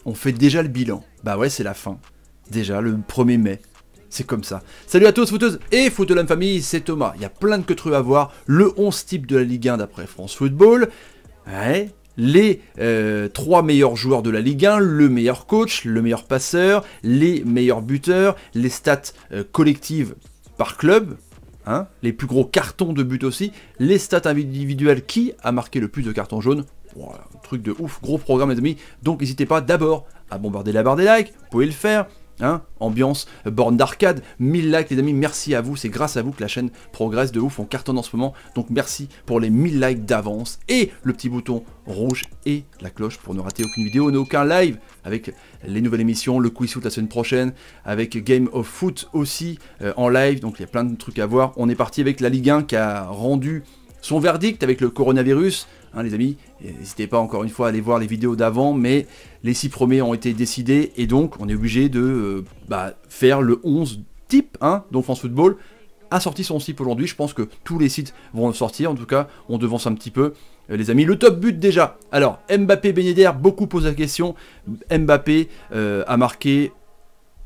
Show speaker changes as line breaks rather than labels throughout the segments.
on fait déjà le bilan. Bah ouais, c'est la fin. Déjà, le 1er mai. C'est comme ça. Salut à tous, footeuses et footeux de la famille, c'est Thomas. Il y a plein de queutrues à voir. Le 11 type de la Ligue 1 d'après France Football. Ouais. Les 3 meilleurs joueurs de la Ligue 1, le meilleur coach, le meilleur passeur, les meilleurs buteurs, les stats collectives par club, hein, les plus gros cartons de but aussi, les stats individuelles, qui a marqué le plus de cartons jaunes. Voilà, truc de ouf, gros programme les amis. Donc n'hésitez pas d'abord à bombarder la barre des likes, vous pouvez le faire. Hein, ambiance, borne d'arcade, 1000 likes les amis, merci à vous, c'est grâce à vous que la chaîne progresse de ouf, on cartonne en ce moment, donc merci pour les 1000 likes d'avance, et le petit bouton rouge et la cloche pour ne rater aucune vidéo, aucun live, avec les nouvelles émissions, le quiz foot la semaine prochaine, avec Game of Foot aussi en live, donc il y a plein de trucs à voir. On est parti avec la Ligue 1 qui a rendu son verdict avec le coronavirus. Hein, les amis, n'hésitez pas encore une fois à aller voir les vidéos d'avant, mais les 6 premiers ont été décidés et donc on est obligé de faire le 11 type, hein, dont France Football a sorti son site aujourd'hui. Je pense que tous les sites vont le sortir, en tout cas on devance un petit peu. Les amis, le top but déjà. Alors Mbappé, Ben Yedder, beaucoup posent la question. Mbappé a marqué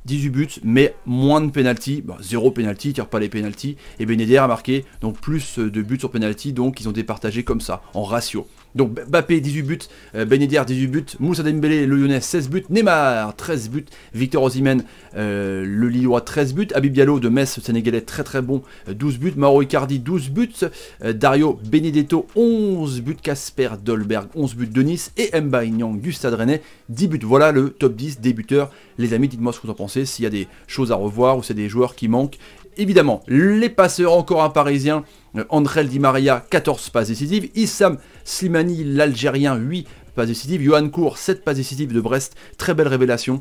18 buts, mais moins de pénalty, 0 pénalty, tire pas les pénalty, et Ben Yedder a marqué donc plus de buts sur pénalty, donc ils ont départagé comme ça, en ratio. Donc Mbappé 18 buts, Ben Yedder 18 buts, Moussa Dembélé, le Lyonnais 16 buts, Neymar 13 buts, Victor Osimhen, le Lillois 13 buts, Habib Diallo de Metz, Sénégalais très très bon, 12 buts, Mauro Icardi 12 buts, Dario Benedetto 11 buts, Kasper Dolberg 11 buts de Nice, et Mba Nyang du Stade Rennais 10 buts. Voilà le top 10 des buteurs. Les amis, dites-moi ce que vous en pensez, s'il y a des choses à revoir ou c'est des joueurs qui manquent. Évidemment, les passeurs, encore un Parisien, Andrel Di Maria, 14 passes décisives, Issam Slimani, l'Algérien, 8 passes décisives, Yohan Kour, 7 passes décisives de Brest, très belle révélation,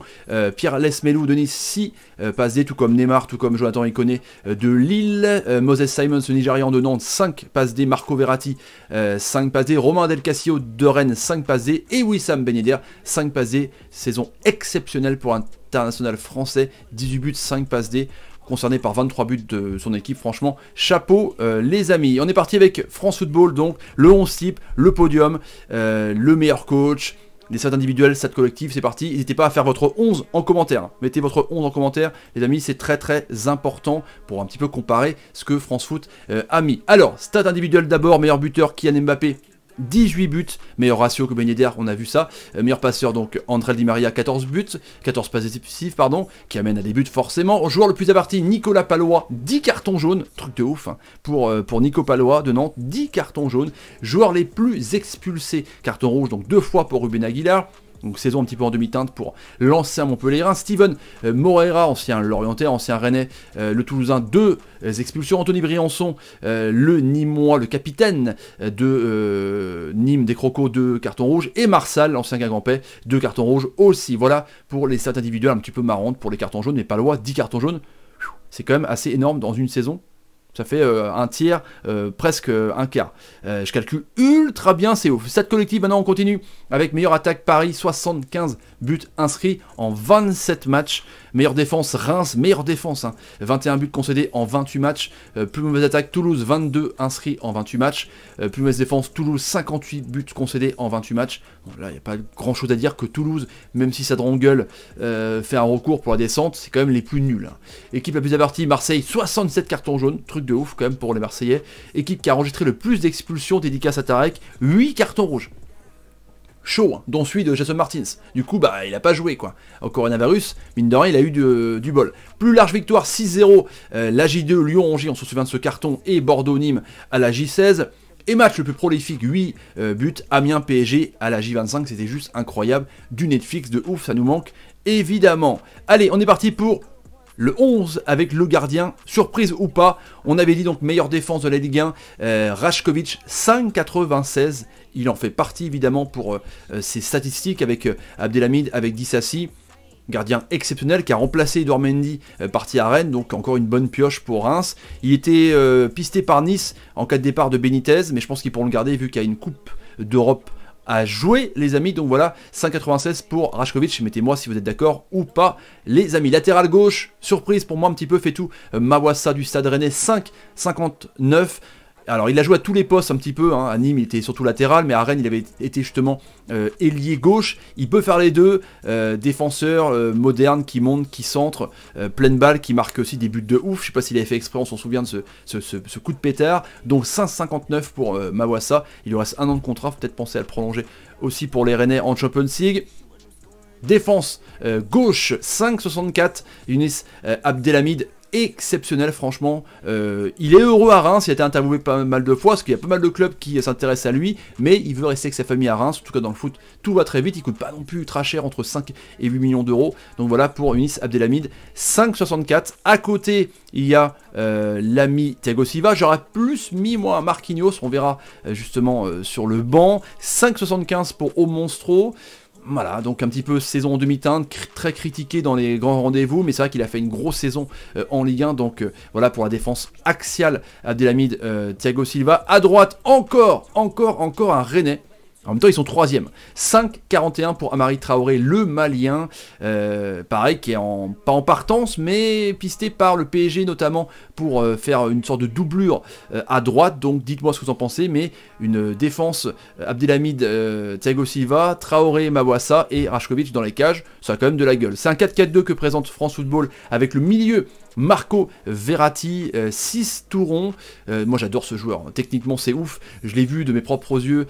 Pierre Lesmelou de Nice, 6 passes D, tout comme Neymar, tout comme Jonathan Iconé de Lille, Moses Simons, le Nigérian de Nantes, 5 passes D, Marco Verratti, 5 passes D, Romain Del Castillo de Rennes, 5 passes D, et Wissam Ben Yedder, 5 passes D, saison exceptionnelle pour un international français, 18 buts, 5 passes D, concerné par 23 buts de son équipe, franchement, chapeau les amis. On est parti avec France Football, donc le 11 type, le podium, le meilleur coach, les stats individuels, stats collectifs, c'est parti. N'hésitez pas à faire votre 11 en commentaire, mettez votre 11 en commentaire, les amis, c'est très très important pour un petit peu comparer ce que France Foot a mis. Alors, stats individuels d'abord, meilleur buteur, Kylian Mbappé, 18 buts, meilleur ratio que Ben Yedder, on a vu ça. Meilleur passeur, donc Andrel Di Maria, 14 buts, 14 passes décisives, pardon, qui amène à des buts forcément. Joueur le plus averti, Nicolas Pallois, 10 cartons jaunes, truc de ouf, hein, pour Nico Pallois de Nantes, 10 cartons jaunes. Joueurs les plus expulsés, carton rouge, donc 2 fois pour Ruben Aguilar. Donc saison un petit peu en demi-teinte pour l'ancien Montpellierin. Steven Moreira, ancien Lorientais, ancien Rennais, le Toulousain, 2 expulsions. Anthony Briançon, le Nîmois, le capitaine de Nîmes des Crocos, 2 cartons rouges. Et Marsal, l'ancien Guingampais, 2 cartons rouges aussi. Voilà pour les stats individuelles un petit peu marrantes pour les cartons jaunes, mais pas loin, 10 cartons jaunes. C'est quand même assez énorme dans une saison. Ça fait un tiers, presque un quart. Je calcule ultra bien, c'est ouf. Stats collective, maintenant on continue avec meilleure attaque Paris, 75 buts inscrits en 27 matchs. Meilleure défense Reims, meilleure défense, hein, 21 buts concédés en 28 matchs. Plus mauvaise attaque Toulouse, 22 inscrits en 28 matchs. Plus mauvaise défense Toulouse, 58 buts concédés en 28 matchs. Donc là, il n'y a pas grand chose à dire que Toulouse, même si ça gueule, fait un recours pour la descente, c'est quand même les plus nuls. Hein. Équipe la plus avertie, Marseille, 67 cartons jaunes, truc de ouf quand même pour les Marseillais. Équipe qui a enregistré le plus d'expulsions, dédicace à Tarek, 8 cartons rouges. Chaud, hein, dont celui de Jason Martins. Du coup, il a pas joué, quoi. Au coronavirus, mine de rien, il a eu du bol. Plus large victoire, 6-0. La J2, Lyon-Angers, on se souvient de ce carton, et Bordeaux-Nîmes à la J16. Et match le plus prolifique, 8 buts, Amiens-PSG à la J25, c'était juste incroyable. Du Netflix de ouf, ça nous manque, évidemment. Allez, on est parti pour le 11 avec le gardien, surprise ou pas. On avait dit donc meilleure défense de la Ligue 1, Rajkovic, 5,96. Il en fait partie évidemment pour ses statistiques avec Abdelhamid, avec Dissassi. Gardien exceptionnel qui a remplacé Edouard Mendy parti à Rennes, donc encore une bonne pioche pour Reims. Il était pisté par Nice en cas de départ de Benitez, mais je pense qu'ils pourront le garder vu qu'il y a une coupe d'Europe à jouer les amis, donc voilà, 5,96 pour Rajkovic, mettez-moi si vous êtes d'accord ou pas les amis. Latéral gauche, surprise pour moi un petit peu, fait tout, Mawassa du Stade Rennais, 5,59. Alors il a joué à tous les postes un petit peu, hein. À Nîmes il était surtout latéral, mais à Rennes il avait été justement ailier gauche. Il peut faire les deux, défenseur moderne qui monte, qui centre, pleine balle, qui marque aussi des buts de ouf. Je sais pas s'il avait fait exprès, on s'en souvient de ce coup de pétard. Donc 5,59 pour Mawassa, il lui reste un an de contrat, faut peut-être penser à le prolonger aussi pour les Rennais en Champions League. Défense gauche 5,64, Younis Abdelhamid, exceptionnel franchement, il est heureux à Reims, il a été interviewé pas mal de fois, parce qu'il y a pas mal de clubs qui s'intéressent à lui, mais il veut rester avec sa famille à Reims, en tout cas dans le foot, tout va très vite, il coûte pas non plus très cher, entre 5 et 8 millions d'euros, donc voilà pour Younis Abdelhamid, 5,64, à côté il y a l'ami Thiago Silva, j'aurais plus mis moi un Marquinhos, on verra justement sur le banc, 5,75 pour O Monstro. Voilà, donc un petit peu saison en demi-teinte, très critiqué dans les grands rendez-vous, mais c'est vrai qu'il a fait une grosse saison en Ligue 1, donc voilà pour la défense axiale, Abdelhamid, Thiago Silva. À droite, encore un Rennais. En même temps, ils sont 3e. 5,41 pour Amari Traoré, le Malien. Pareil, qui est pas en partance, mais pisté par le PSG, notamment pour faire une sorte de doublure à droite. Donc, dites-moi ce que vous en pensez. Mais une défense, Abdelhamid, Thiago Silva, Traoré, Mawassa et Rajkovic dans les cages, ça a quand même de la gueule. C'est un 4-4-2 que présente France Football avec le milieu Marco Verratti, 6 tourons. Moi j'adore ce joueur, techniquement c'est ouf, je l'ai vu de mes propres yeux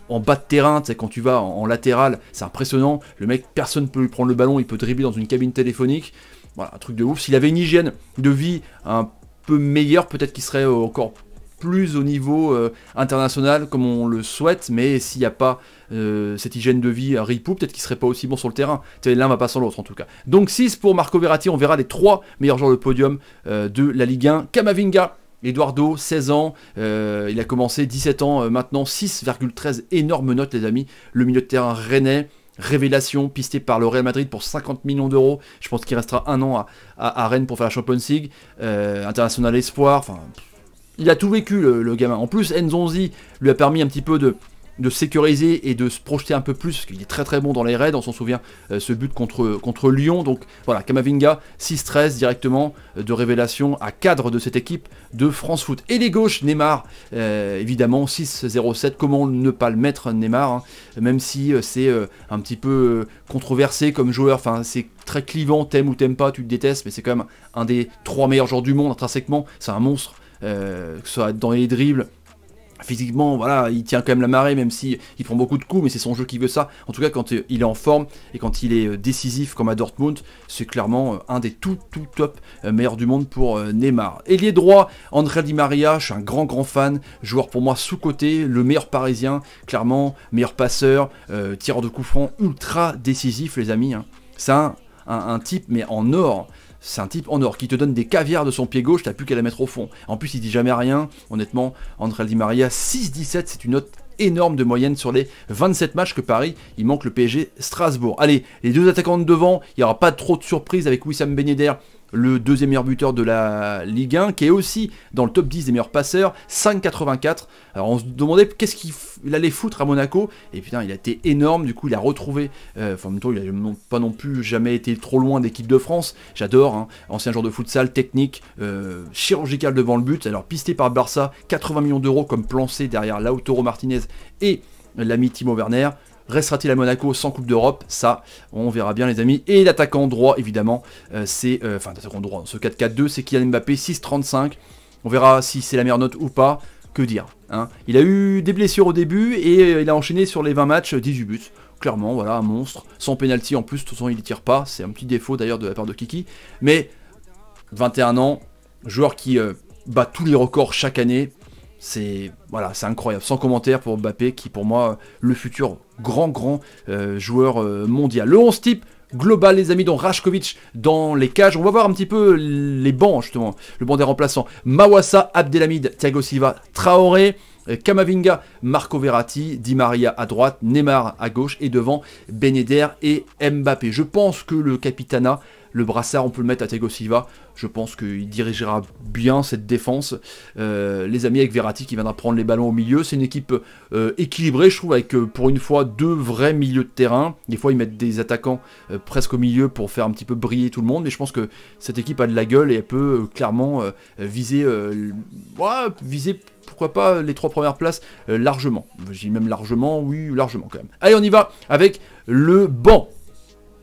en bas de terrain, tu sais, quand tu vas en latéral, c'est impressionnant, le mec, personne ne peut lui prendre le ballon, il peut dribbler dans une cabine téléphonique, voilà, un truc de ouf. S'il avait une hygiène de vie un peu meilleure, peut-être qu'il serait encore plus au niveau international comme on le souhaite, mais s'il n'y a pas cette hygiène de vie à Ripou, peut-être qu'il serait pas aussi bon sur le terrain. L'un va pas sans l'autre en tout cas. Donc 6 pour Marco Verratti, on verra les 3 meilleurs joueurs de podium de la Ligue 1. Camavinga, Eduardo, 16 ans, il a commencé 17 ans maintenant, 6,13, énorme note les amis. Le milieu de terrain rennais, révélation, pisté par le Real Madrid pour 50 millions d'euros. Je pense qu'il restera un an à Rennes pour faire la Champions League. International espoir, enfin... Il a tout vécu le gamin. En plus, Nzonzi lui a permis un petit peu de sécuriser et de se projeter un peu plus, parce qu'il est très très bon dans les raids, on s'en souvient, ce but contre Lyon. Donc voilà, Camavinga, 6-13 directement de révélation à cadre de cette équipe de France Foot. Et les gauches, Neymar, évidemment, 6-0-7, comment ne pas le mettre Neymar, hein, même si c'est un petit peu controversé comme joueur, enfin c'est très clivant, t'aimes ou t'aimes pas, tu te détestes, mais c'est quand même un des 3 meilleurs joueurs du monde intrinsèquement, c'est un monstre. Que ce soit dans les dribbles, physiquement, voilà, il tient quand même la marée, même si il prend beaucoup de coups, mais c'est son jeu qui veut ça. En tout cas, quand il est en forme et quand il est décisif comme à Dortmund, c'est clairement un des tout top meilleurs du monde pour Neymar. Ailier droit, André Di Maria, je suis un grand fan, joueur pour moi sous-coté, le meilleur parisien, clairement, meilleur passeur, tireur de coups francs, ultra décisif les amis, hein. C'est un type, mais en or. C'est un type en or qui te donne des caviars de son pied gauche, t'as plus qu'à la mettre au fond. En plus, il dit jamais rien. Honnêtement, André Di Maria, 6,17, c'est une note énorme de moyenne sur les 27 matchs que Paris, il manque le PSG Strasbourg. Allez, les 2 attaquants de devant, il n'y aura pas trop de surprises avec Wissam Ben Yedder, le 2e meilleur buteur de la Ligue 1, qui est aussi dans le top 10 des meilleurs passeurs, 5,84. Alors on se demandait qu'est-ce qu'il allait foutre à Monaco, et putain il a été énorme, du coup il a retrouvé, en même temps il n'a pas non plus jamais été trop loin d'équipe de France, j'adore, hein, ancien joueur de futsal, technique, chirurgical devant le but, alors pisté par Barça, 80 millions d'euros comme plancé derrière Lautaro Martinez et l'ami Timo Werner. Restera-t-il à Monaco sans Coupe d'Europe? Ça, on verra bien les amis. Et l'attaquant droit, évidemment, c'est... Enfin, l'attaquant droit, ce 4-4-2, c'est Kylian Mbappé, 6,35. On verra si c'est la meilleure note ou pas. Que dire, hein. Il a eu des blessures au début et il a enchaîné sur les 20 matchs, 18 buts. Clairement, voilà, un monstre. Sans pénalty en plus, de toute façon, il ne tire pas. C'est un petit défaut d'ailleurs de la part de Kiki. Mais 21 ans, joueur qui bat tous les records chaque année. C'est voilà, c'est incroyable, sans commentaire pour Mbappé qui pour moi le futur grand joueur mondial. Le 11 type global les amis, dont Rajkovic dans les cages. On va voir un petit peu les bancs justement, le banc des remplaçants. Mawassa, Abdelhamid, Thiago Silva, Traoré, Camavinga, Marco Verratti, Di Maria à droite, Neymar à gauche et devant Ben Yedder et Mbappé. Je pense que le capitana, le brassard, on peut le mettre à Thiago Silva. Je pense qu'il dirigera bien cette défense. Les amis, avec Verratti qui viendra prendre les ballons au milieu. C'est une équipe équilibrée, je trouve, avec pour une fois 2 vrais milieux de terrain. Des fois, ils mettent des attaquants presque au milieu pour faire un petit peu briller tout le monde. Mais je pense que cette équipe a de la gueule et elle peut clairement viser pourquoi pas les 3 premières places largement. Je dis même largement, oui, largement quand même. Allez, on y va avec le banc.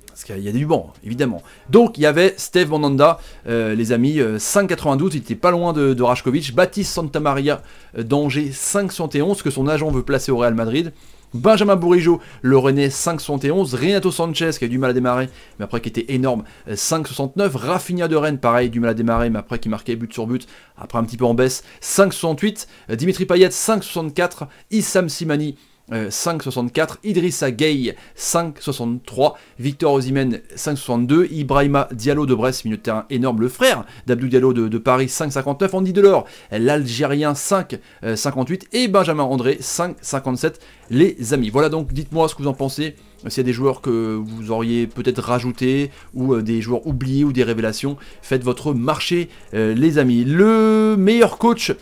Parce qu'il y a du banc, évidemment. Donc, il y avait Steve Mandanda, les amis, 5,92, il était pas loin de Rajkovic. Baptiste Santamaria d'Angers, 5,71, que son agent veut placer au Real Madrid. Benjamin Bourigeaud, le Rennais, 5,71. Renato Sanchez, qui a eu du mal à démarrer, mais après qui était énorme, 5,69. Rafinha de Rennes, pareil, du mal à démarrer, mais après qui marquait but sur but, après un petit peu en baisse, 5,68. Dimitri Payet, 5,64. Issam Simani, 5,64, Idrissa Gueye 5,63, Victor Osimhen 5,62, Ibrahima Diallo de Brest, milieu de terrain énorme, le frère d'Abdou Diallo de Paris 5,59, Andy Delors, l'Algérien 5,58 et Benjamin André 5,57 les amis. Voilà donc, dites-moi ce que vous en pensez, s'il y a des joueurs que vous auriez peut-être rajoutés ou des joueurs oubliés ou des révélations, faites votre marché les amis. Le meilleur coach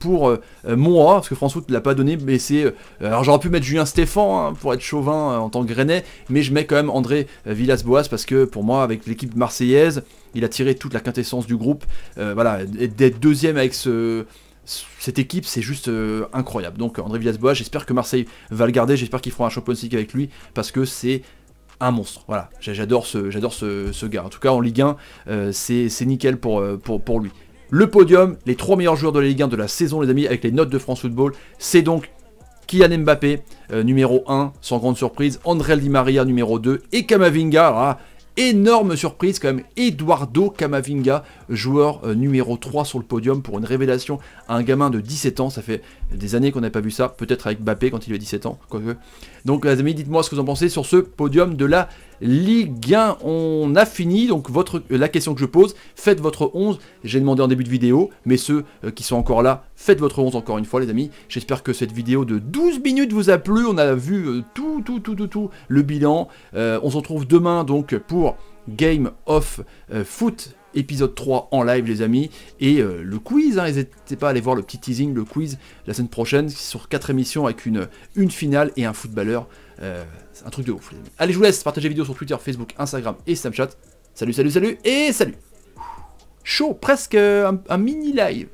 pour moi, parce que François ne l'a pas donné, mais c'est... alors j'aurais pu mettre Julien Stéphan, hein, pour être chauvin en tant que Rennais, mais je mets quand même André Villas-Boas, parce que pour moi, avec l'équipe marseillaise, il a tiré toute la quintessence du groupe. Voilà, et d'être deuxième avec cette équipe, c'est juste incroyable. Donc André Villas-Boas, j'espère que Marseille va le garder, j'espère qu'ils feront un Champions League avec lui, parce que c'est un monstre. Voilà, j'adore ce gars. En tout cas, en Ligue 1, c'est nickel pour lui. Le podium, les 3 meilleurs joueurs de la Ligue 1 de la saison, les amis, avec les notes de France Football, c'est donc Kylian Mbappé, numéro 1, sans grande surprise, André Di Maria, numéro 2, et Camavinga, alors là, énorme surprise quand même, Eduardo Camavinga, joueur numéro 3 sur le podium pour une révélation à un gamin de 17 ans, ça fait des années qu'on n'a pas vu ça, peut-être avec Mbappé quand il avait 17 ans, quoique. Donc les amis, dites-moi ce que vous en pensez sur ce podium de la Ligue 1. On a fini, donc la question que je pose, faites votre 11, j'ai demandé en début de vidéo, mais ceux qui sont encore là, faites votre 11 encore une fois les amis. J'espère que cette vidéo de 12 minutes vous a plu, on a vu tout le bilan. On se retrouve demain donc pour Game of Foot épisode 3 en live les amis, et le quiz, hein, n'hésitez pas à aller voir le petit teasing, le quiz la semaine prochaine, sur 4 émissions avec une finale et un footballeur, c'est un truc de ouf les amis. Allez, je vous laisse, partagez la vidéo sur Twitter, Facebook, Instagram et Snapchat, salut et salut, chaud, presque un mini live.